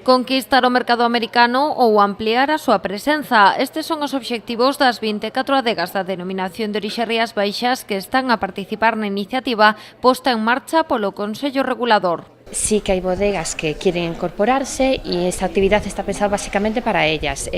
conquistar o mercado americano ou ampliar a súa presenza. Estes son os obxectivos das 24 adegas da denominación de orixe Rías Baixas que están a participar na iniciativa posta en marcha polo Consello Regulador. Sí que hay bodegas que quieren incorporarse y esta actividad está pensada básicamente para ellas,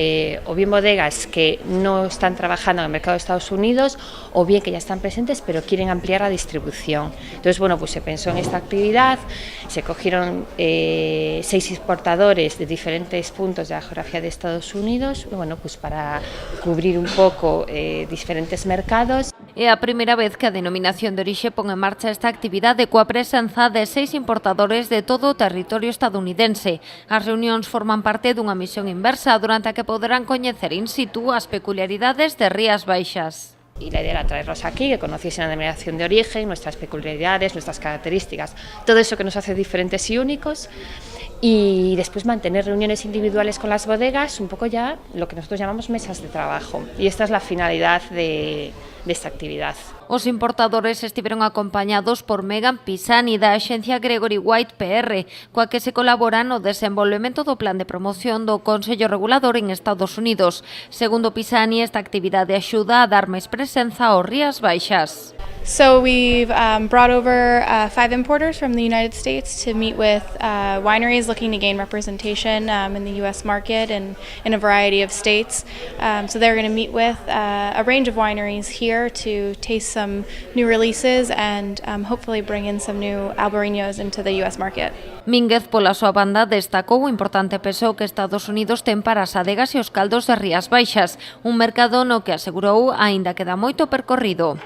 o bien bodegas que no están trabajando en el mercado de Estados Unidos o bien que ya están presentes pero quieren ampliar la distribución. Entonces, bueno, pues se pensó en esta actividad, se cogieron 6 exportadores de diferentes puntos de la geografía de Estados Unidos, bueno, pues para cubrir un poco diferentes mercados. É a primeira vez que a denominación de orixe pon en marcha esta actividade coa presenza de 6 importadores de todo o territorio estadounidense. As reunións forman parte dunha misión inversa durante a que poderán coñecer in situ as peculiaridades de Rías Baixas. Y la idea era traerlos aquí, que conociesen la denominación de origen, nuestras peculiaridades, nuestras características, todo eso que nos hace diferentes y únicos, y después mantener reuniones individuales con las bodegas, un poco ya lo que nosotros llamamos mesas de trabajo. Y esta es la finalidad de esta actividad. Os importadores estiveron acompañados por Megan Pisani da axencia Gregory White PR, coa que se colabora no desenvolvemento do plan de promoción do Consello Regulador en Estados Unidos. Segundo Pisani, esta actividade axuda a dar máis presenza aos Rías Baixas. So we've brought over 5 importers from the United States to meet with wineries looking to gain representation in the U.S. market and in a variety of states. So they're going to meet with a range of wineries here to taste some new releases and hopefully bring in some new albariños into the U.S. market. Mínguez, pola súa banda, destacou o importante peso que Estados Unidos ten para as adegas e os caldos de Rías Baixas, un mercado no que asegurou aínda queda moito percorrido.